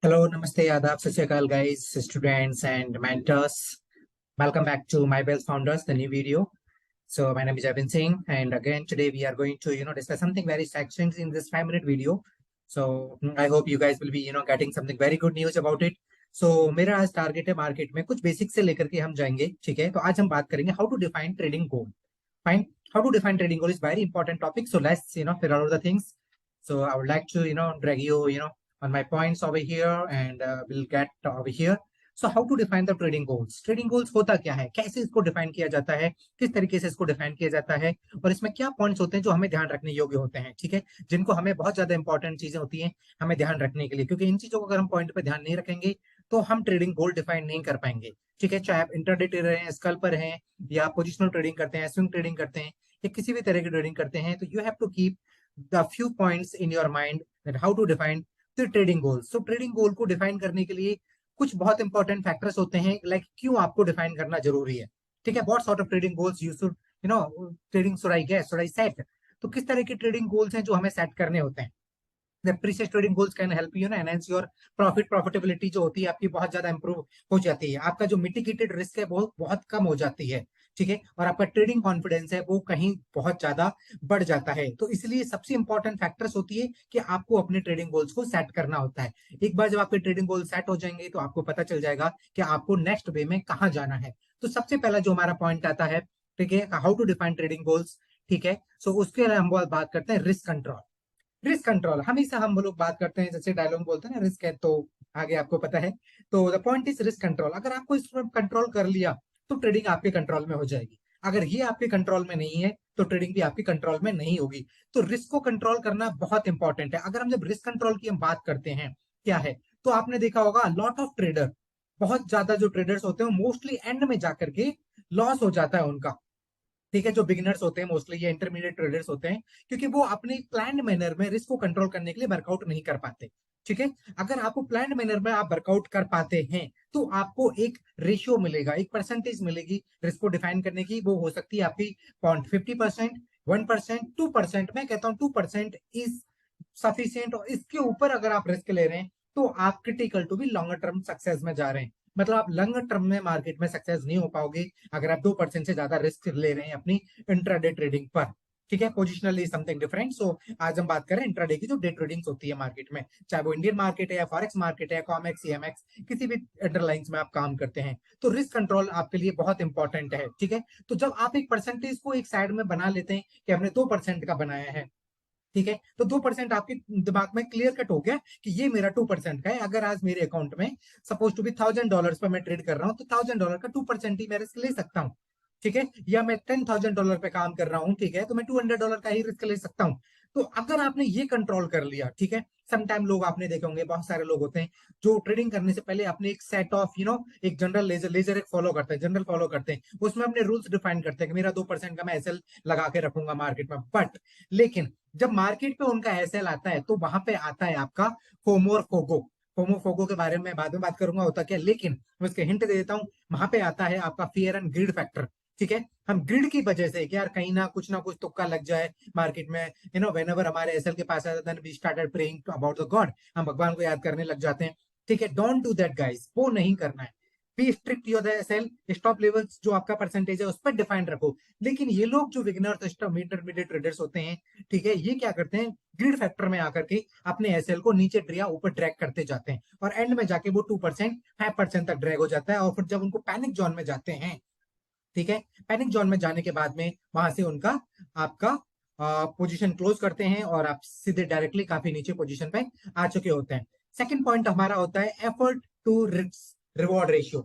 Hello, namaste, adab, sat sri akal, guys, students and mentors. Welcome back to My Wealth Founders, the new video. So my name is Javin Singh, and again today we are going to discuss something very exciting in this 5 minute video. So I hope you guys will be getting something very good news about it. So मेरा आज target है market में कुछ basic से लेकर के हम जाएंगे, ठीक है। तो आज हम बात करेंगे how to define trading goal. Fine, how to define trading goal is very important topic. So let's figure out the things. So I would like to drag you on my points over here, and we'll get over here. So how to define the trading goals? Trading goals होता क्या है, कैसे इसको define किया जाता है, किस तरीके से इसको डिफाइन किया जाता है, और इसमें क्या पॉइंट्स होते हैं जो हमें ध्यान रखने योग्य होते हैं, ठीक है, जिनको हमें बहुत ज्यादा इंपॉर्टेंट चीजें होती हैं हमें ध्यान रखने के लिए, क्योंकि इन चीजों को अगर हम पॉइंट पे ध्यान नहीं रखेंगे तो हम ट्रेडिंग गोल डिफाइन नहीं कर पाएंगे, ठीक है। चाहे आप इंटरडे ट्रेडर हैं, स्कल्पर हैं, या पोजिशनल ट्रेडिंग करते हैं, स्विंग ट्रेडिंग करते हैं, या किसी भी तरह की ट्रेडिंग करते हैं, तो you have to keep the few points in your mind that how to define the trading goal. So trading goal को डिफाइन करने के लिए कुछ बहुत इंपॉर्टेंट फैक्टर्स होते हैं, लाइक क्यों आपको डिफाइन करना जरूरी है, ठीक है। What sort of trading goals you should trading should I get, should I set. तो किस तरह के ट्रेडिंग गोल्स हैं जो हमें सेट करने होते हैं. The precise trading goals can help you enhance your profitability जो होती है आपकी बहुत ज्यादा इंप्रूव हो जाती है. आपका जो मिटिगेटेड रिस्क है वो बहुत कम हो जाती है, ठीक है, और आपका ट्रेडिंग कॉन्फिडेंस है वो कहीं बहुत ज्यादा बढ़ जाता है. तो इसलिए सबसे इंपॉर्टेंट फैक्टर्स होती है कि आपको अपने ट्रेडिंग गोल्स को सेट करना होता है. एक बार जब आपके ट्रेडिंग गोल सेट हो जाएंगे तो आपको पता चल जाएगा कि आपको नेक्स्ट वे में कहाँ जाना है. तो सबसे पहला जो हमारा पॉइंट आता है, ठीक है, how to define trading goals, ठीक है. सो उसके लिए हम बात करते हैं रिस्क कंट्रोल. रिस्क कंट्रोल हमेशा हम लोग बात करते हैं, जैसे डायलॉग बोलते हैं ना, रिस्क है तो आगे आपको पता है. तो the point is risk control. अगर आपको इस पर कंट्रोल कर लिया तो ट्रेडिंग आपके कंट्रोल में हो जाएगी. अगर ये आपके कंट्रोल में नहीं है तो ट्रेडिंग भी आपके कंट्रोल में नहीं होगी. तो रिस्क को कंट्रोल करना बहुत इंपॉर्टेंट है. अगर हम जब रिस्क कंट्रोल की हम बात करते हैं क्या है, तो आपने देखा होगा लॉट ऑफ ट्रेडर, बहुत ज्यादा जो ट्रेडर्स होते हैं मोस्टली एंड में जाकर के लॉस हो जाता है उनका, ठीक है. जो बिगिनर्स होते हैं मोस्टली ये इंटरमीडिएट ट्रेडर्स होते हैं, क्योंकि वो अपने प्लान मैनर में रिस्क को कंट्रोल करने के लिए वर्कआउट नहीं कर पाते, ठीक है. अगर आपको प्लान मैनर में आप वर्कआउट कर पाते हैं तो आपको एक रेशियो मिलेगा, एक परसेंटेज मिलेगी रिस्क को डिफाइन करने की. वो हो सकती है आपकी 0.50%, 1%, 2%. मैं कहता हूँ 2% इज सफिशियंट, और इसके ऊपर अगर आप रिस्क ले रहे हैं तो आप critical to be longer term success में जा रहे हैं. मतलब आप लॉन्गर टर्म में मार्केट में सक्सेस नहीं हो पाओगे अगर आप 2% से ज्यादा रिस्क ले रहे हैं अपनी इंट्राडे ट्रेडिंग पर, ठीक है. Positionally something different. सो आज हम बात करें इंट्राडे की जो डे ट्रेडिंग होती है मार्केट में, चाहे वो इंडियन मार्केट है या फॉरेक्स मार्केट है, कॉमेक्स, सीएमएक्स, किसी भी अंडरलाइंस में आप काम करते हैं, तो रिस्क कंट्रोल आपके लिए बहुत इंपॉर्टेंट है, ठीक है. तो जब आप एक परसेंटेज को एक साइड में बना लेते हैं कि हमने 2% का बनाया है, ठीक है, तो 2% आपके दिमाग में क्लियर कट हो गया कि ये मेरा 2% का है. अगर आज मेरे अकाउंट में सपोज टू बी $1000 पर मैं ट्रेड कर रहा हूं तो $1000 का 2% ही मैं रिस्क ले सकता हूं, ठीक है. या मैं $10,000 पे काम कर रहा हूं, ठीक है, तो मैं $200 का ही रिस्क ले सकता हूं. तो अगर आपने ये कंट्रोल कर लिया, ठीक है. समटाइम लोग आपने देखे होंगे, बहुत सारे लोग होते हैं जो ट्रेडिंग करने से पहले अपने एक सेट ऑफ एक जनरल लेजर लेजर एक फॉलो करते हैं, जनरल फॉलो करते हैं, उसमें अपने रूल्स डिफाइन करते हैं कि मेरा 2% का मैं एसएल लगा के रखूंगा मार्केट में. बट लेकिन जब मार्केट पे उनका एसएल आता है तो वहां पे आता है आपका फोमो और फोगो. फोमो फोगो के बारे में बाद में बात करूंगा होता क्या, लेकिन मैं इसके हिंट दे देता हूं. वहां पे आता है आपका फियर एंड ग्रीड फैक्टर, ठीक है. हम ग्रिड की वजह से कि यार कहीं ना कुछ तुक्का लग जाए मार्केट में, व्हेनेवर हमारे एसएल के पास आता है, we started praying about the God, हम भगवान को याद करने लग जाते हैं, ठीक है. डोंट डू दैट गाइस, वो नहीं करना है. Be strict your SL, stop levels जो आपका परसेंटेज है उस पर डिफाइन रखो. लेकिन ये लोग जो बिगिनर्स इंटरमीडिएट ट्रेडर्स होते हैं, ठीक है, ये क्या करते हैं, ग्रिड फैक्टर में आकर के अपने एसएल को नीचे या ऊपर ड्रैग करते जाते हैं, और एंड में जाके वो 2% 5% तक ड्रैग हो जाता है. और फिर जब उनको पैनिक जोन में जाते हैं, ठीक है, पैनिक जोन में जाने के बाद में वहां से उनका आपका पोजीशन क्लोज करते हैं और आप सीधे डायरेक्टली काफी नीचे पोजीशन पे आ चुके होते हैं. सेकंड पॉइंट हमारा होता है effort to reward ratio.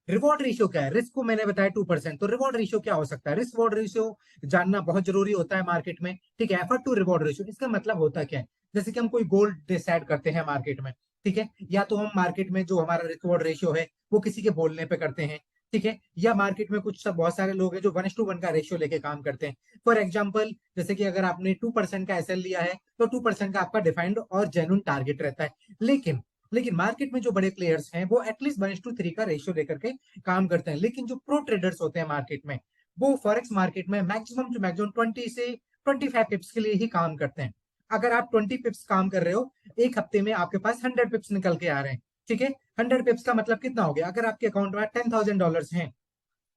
Reward ratio क्या है, रिस्क को मैंने बताया 2%, तो रिवॉर्ड रेशियो क्या हो सकता है. रिस्क रिवॉर्ड रेशियो जानना बहुत जरूरी होता है मार्केट में, ठीक है. एफर्ट टू रिवॉर्ड रेशियो इसका मतलब होता क्या है, जैसे कि हम कोई गोल डिसाइड करते हैं मार्केट में, ठीक है, या तो हम मार्केट में जो हमारा रिवॉर्ड रेशियो है वो किसी के बोलने पे करते हैं, ठीक है, या मार्केट में कुछ सब बहुत सारे लोग हैं जो 1:1 का रेशियो लेके काम करते हैं. फॉर एग्जाम्पल, जैसे कि अगर आपने 2% का एसएल लिया है तो 2% का आपका डिफाइंड और जेन्युइन टारगेट रहता है. लेकिन मार्केट में जो बड़े प्लेयर्स हैं वो एटलीस्ट 1:3 का रेशियो लेकर के काम करते हैं. लेकिन जो प्रो ट्रेडर्स होते हैं मार्केट में, वो फॉरेक्स मार्केट में मैक्सिमम टू मैक्सिमम 20 से 25 पिप्स के लिए ही काम करते हैं. अगर आप 20 पिप्स काम कर रहे हो, एक हफ्ते में आपके पास 100 पिप्स निकल के आ रहे हैं। ठीक है, 100 पिप्स का मतलब कितना हो गया? अगर आपके अकाउंट में $10,000 हैं,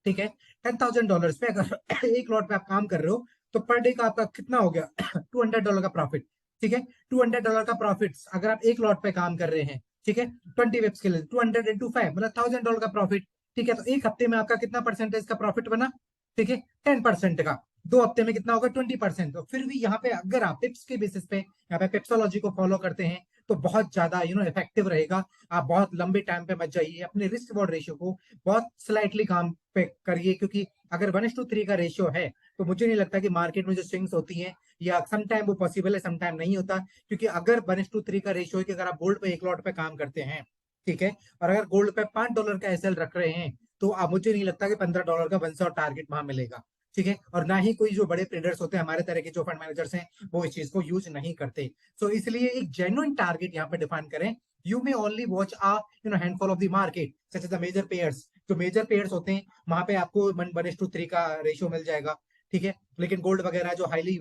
ठीक है, $10,000 पे अगर एक लॉट पे आप काम कर रहे हो, तो पर डे का आपका कितना हो गया? $200 का प्रॉफिट। ठीक है, $200 का प्रॉफिट अगर आप एक लॉट पे काम कर रहे हैं, ठीक है, 20 वेब्स के लिए 200 इंटू 5 मतलब $1,000 का प्रॉफिट। ठीक है, तो एक हफ्ते में आपका कितना परसेंटेज का प्रॉफिट बना? ठीक है, 10% का। 2 हफ्ते में कितना होगा? 20%। तो फिर भी यहाँ पे अगर आप पिप्स के बेसिस पे यहाँ पे पिप्सोलॉजी को फॉलो करते हैं, तो बहुत ज्यादा इफेक्टिव रहेगा। आप बहुत लंबे टाइम पे मत जाइए, अपने रिस्क रिवॉर्ड रेशियो को बहुत स्लाइटली काम पे करिए, क्योंकि अगर 1:3 का रेशियो है, तो मुझे नहीं लगता कि मार्केट में जो स्विंग्स होती हैं, या सम टाइम वो पॉसिबल है, सम टाइम नहीं होता। क्योंकि अगर 1:3 का रेशियो है कि अगर आप गोल्ड पे एक लॉट पे काम करते हैं, ठीक है, और अगर गोल्ड पे $5 का एसएल रख रहे हैं, तो आप मुझे नहीं लगता कि $15 का 100 टारगेट वहां मिलेगा। ठीक है, और ना ही कोई जो बड़े ट्रेडर्स होते हैं हमारे तरह के जो फंड मैनेजर्स हैं, वो इस चीज को यूज नहीं करते। सो इसलिए एक जेन्युइन टारगेट यहाँ पे डिफाइन करें। You may only watch a handful of the market such as the major pairs. जो मेजर पेयर्स होते हैं वहां पे आपको 1:3 का रेशियो मिल जाएगा। ठीक है, लेकिन गोल्ड वगैरह जो हाईली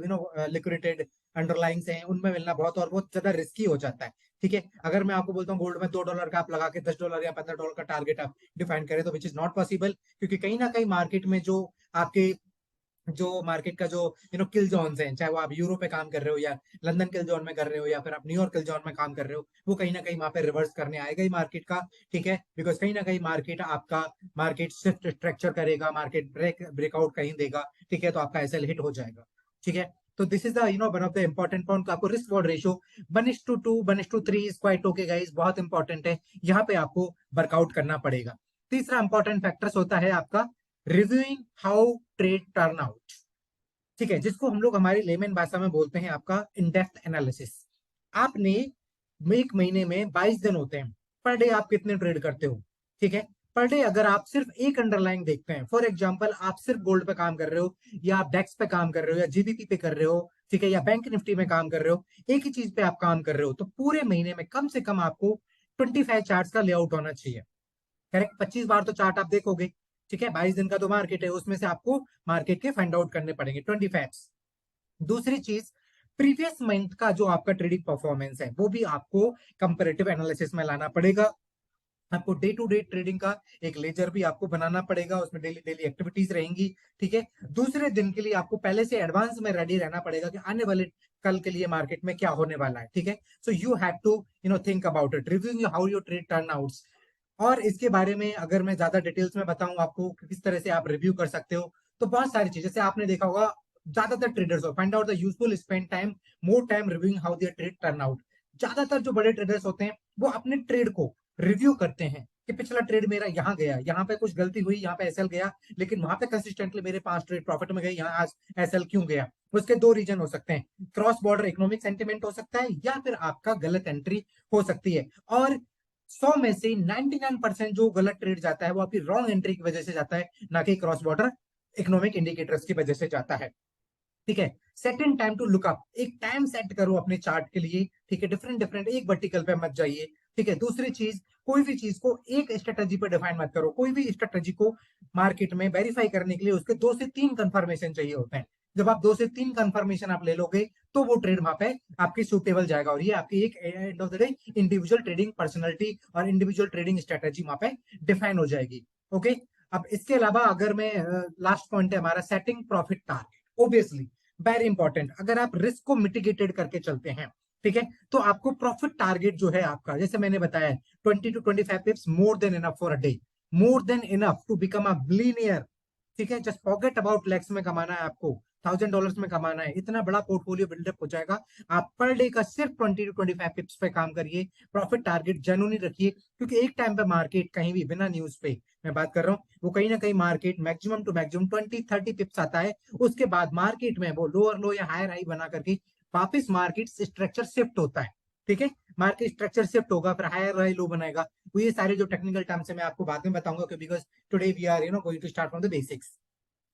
लिक्विडेटेड अंडरलाइंग्स हैं, उनमें मिलना बहुत और बहुत ज्यादा रिस्की हो जाता है। ठीक है, अगर मैं आपको बोलता हूँ गोल्ड में $2 का आप लगा के $10 या $15 का टारगेट आप डिफाइन करें, तो विच इज नॉट पॉसिबल। क्योंकि कहीं ना कहीं मार्केट में जो आपके जो मार्केट का जो किल जोन्स हैं, चाहे वो आप यूरोप पे काम कर रहे हो या लंदन किल जोन में कर रहे हो या फिर आप न्यूयॉर्क किल जोन में काम कर रहे हो, वो कहीं ना कहीं वहां पे रिवर्स करने आएगा ही मार्केट का। ठीक है, बिकॉज कहीं ना कहीं मार्केट आपका मार्केट शिफ्ट स्ट्रक्चर करेगा, मार्केट ब्रेकआउट कहीं देगा। ठीक है, तो आपका एसएल हिट हो जाएगा। ठीक है, तो this is the one of the important point. आपको risk reward ratio 1:2 1:3 is quite okay guys, बहुत इंपॉर्टेंट है। यहाँ पे आपको वर्कआउट करना पड़ेगा। तीसरा इंपॉर्टेंट फैक्टर्स होता है आपका reviewing how trade turn out. ठीक है, जिसको हम लोग हमारी लेमन भाषा में बोलते हैं आपका इन डेप्थ एनालिसिस। आपने एक महीने में 22 दिन होते हैं, पर डे आप कितने ट्रेड करते हो? ठीक है, पर डे अगर आप सिर्फ एक अंडरलाइन देखते हैं, फॉर एग्जांपल आप सिर्फ गोल्ड पे काम कर रहे हो, या आप डेक्स पे काम कर रहे हो, या जीबीपी पे कर रहे हो, ठीक है, या बैंक निफ्टी में काम कर रहे हो, एक ही चीज पे आप काम कर रहे हो, तो पूरे महीने में कम से कम आपको 25 चार्ट का लेआउट होना चाहिए। करेक्ट, 25 बार तो चार्ट आप देखोगे। ठीक है, 22 दिन का तो मार्केट है, उसमें से आपको मार्केट के फाइंड आउट करने पड़ेंगे 25। दूसरी चीज, प्रीवियस मंथ का जो आपका ट्रेडिंग परफॉर्मेंस है, वो भी आपको कंपेरेटिव एनालिसिस में लाना पड़ेगा। आपको डे टू डे ट्रेडिंग का एक लेजर भी आपको बनाना पड़ेगा, उसमें डेली डेली एक्टिविटीज रहेंगी। ठीक है, दूसरे दिन के लिए आपको पहले से एडवांस में रेडी रहना पड़ेगा कि आने वाले कल के लिए मार्केट में क्या होने वाला है। ठीक है, so you have to think about it, reviewing how your trade turn outs. और इसके बारे में अगर मैं ज्यादा डिटेल्स में बताऊं आपको कि किस तरह से आप रिव्यू कर सकते हो, तो बहुत सारी चीजें, जैसे आपने देखा होगा ज्यादातर traders who find out the useful spend time more time reviewing how their trade turn out. ज्यादातर जो बड़े ट्रेडर्स होते हैं, वो अपने ट्रेड को रिव्यू करते हैं कि पिछला ट्रेड मेरा यहाँ गया, यहाँ पे कुछ गलती हुई, यहाँ पे एसएल गया, लेकिन वहां पे कंसिस्टेंटली मेरे 5 ट्रेड प्रॉफिट में गए, यहाँ आज एसएल क्यों गया? उसके दो रीजन हो सकते हैं, क्रॉस बॉर्डर इकोनॉमिक सेंटिमेंट हो सकता है, या फिर आपका गलत एंट्री हो सकती है। और 100 में से 99% जो गलत ट्रेड जाता है, वो आपकी रॉन्ग एंट्री की वजह से जाता है, ना कि क्रॉस बॉर्डर इकोनॉमिक इंडिकेटर्स की वजह से जाता है। ठीक है, set in time to look up, एक टाइम सेट करो अपने चार्ट के लिए। ठीक है, डिफरेंट डिफरेंट एक वर्टिकल पे मत जाइए। ठीक है, दूसरी चीज, कोई भी चीज को एक स्ट्रेटजी पे डिफाइन मत करो। कोई भी स्ट्रेटजी को मार्केट में वेरीफाई करने के लिए उसके 2 से 3 कंफर्मेशन चाहिए होते हैं। जब आप 2 से 3 कंफर्मेशन आप ले लोगे, तो वो ट्रेड वहां पे आपकी सूटेबल जाएगा, और ये आपकी एक end of the day individual trading personality और इंडिविजुअल ट्रेडिंग स्ट्रेटजी वहां पे डिफाइन हो जाएगी। ओके, अब इसके अलावा अगर मैं लास्ट पॉइंट है हमारा setting profit target, obviously very important. अगर आप रिस्क को मिटिगेटेड करके चलते हैं, ठीक है, तो आपको प्रॉफिट टारगेट जो है आपका, जैसे मैंने बताया, 20 to 25 pips more than enough for a day, more than enough to become a billionaire. ठीक है, जस्ट फॉरगेट अबाउट लैक्स में कमाना है आपको, $1,000 में कमाना है, इतना बड़ा पोर्टफोलियो बिल्डअप हो जाएगा। आप पर डे का सिर्फ 20 to 25 पिप्स पे काम करिए, प्रॉफिट टारगेट जेन्युइनली रखिए, क्योंकि एक टाइम पे मार्केट कहीं भी बिना न्यूज पे मैं बात कर रहा हूँ, वो कहीं ना कहीं market maximum to maximum 20-30 pips आता है। उसके बाद मार्केट में वो लोअर लो या हायर हाई बना करके वापस मार्केट स्ट्रक्चर शिफ्ट होता है। ठीक है, मार्केट स्ट्रक्चर शिफ्ट होगा, फिर हायर हाई लो बनाएगा। वो ये सारे जो टेक्निकल टर्म्स है मैं आपको बाद में बताऊंगा, because today we are going to start from the basics.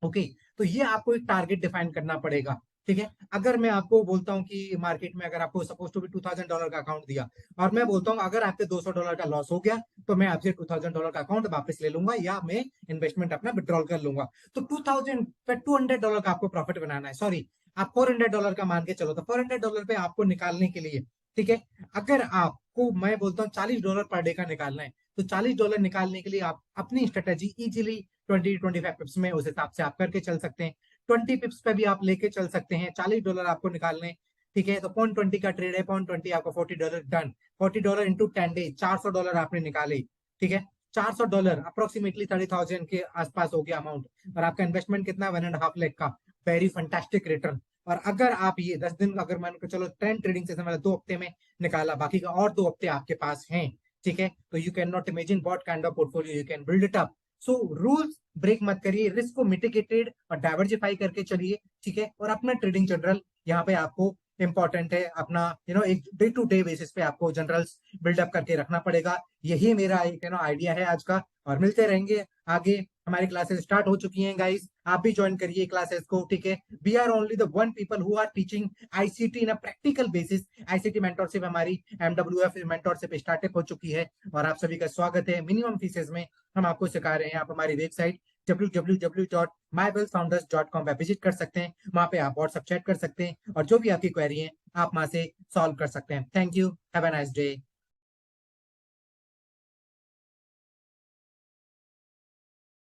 Okay, तो ये आपको एक टारगेट डिफाइन करना पड़ेगा। ठीक है, अगर मैं आपको बोलता हूँ कि मार्केट में अगर आपको सपोज टू भी $2,000 का अकाउंट दिया, और मैं बोलता हूँ अगर आपके $200 का लॉस हो गया, तो मैं आपसे $2,000 का अकाउंट वापस ले लूंगा, या मैं इन्वेस्टमेंट अपना विड्रॉल कर लूंगा। तो 2000 पे $200 का आपको प्रॉफिट बनाना है, सॉरी, आप $400 का मान के चलो, तो $400 पे आपको निकालने के लिए, ठीक है, अगर आपको मैं बोलता हूँ $40 पर डे का निकालना है, तो $40 निकालने के लिए आप अपनी स्ट्रेटेजी इजीली 20-25 पिप्स में उस हिसाब से आप करके चल सकते हैं। 20 पिप्स पे भी आप लेके चल सकते हैं। $40 आपको निकालने, ठीक है, तो $0.20 का ट्रेड है, $0.20 आपको $40 डन। $40 इंटू 10 डे, $400 आपने निकाले, ठीक है, $400 अप्रोक्सीमेटली 30,000 के आसपास हो गया अमाउंट, और आपका इन्वेस्टमेंट कितना, 1.5 लाख का। Very fantastic return. और अगर आप ये 10 दिन, अगर मान के चलो 10 ट्रेडिंग सेशन वाला 2 हफ्ते में निकाला, बाकी का और 2 हफ्ते आपके पास हैं, ठीक है, तो you can not imagine what kind of portfolio you can build it up. So rules break मत करिए, रिस्क को मिटिगेटेड और डाइवर्सिफाई करके चलिए, ठीक है, और अपना ट्रेडिंग जनरल यहाँ पे आपको इंपॉर्टेंट है, अपना एक डे टू डे बेसिस पे आपको जनरल्स बिल्डअप करके रखना पड़ेगा। यही मेरा एक आइडिया है आज का, और मिलते रहेंगे आगे। हमारी क्लासेस स्टार्ट हो चुकी हैं गाइस, आप भी ज्वाइन करिए क्लासेस को, ठीक है। We are only the one people who are teaching ICT in a practical basis. ICT mentorship हमारी एमडब्ल्यूएफ मेंटरशिप स्टार्टअप हो चुकी है, और आप सभी का स्वागत है। मिनिमम फीसेस में हम आपको सिखा रहे हैं। आप हमारी वेबसाइट www.mybellfounders.com पे विजिट कर सकते हैं, वहां पे आप व्हाट्सएप चैट कर सकते हैं, और जो भी आपकी क्वेरी है आप वहां से सॉल्व कर सकते हैं। Thank you, have a nice day.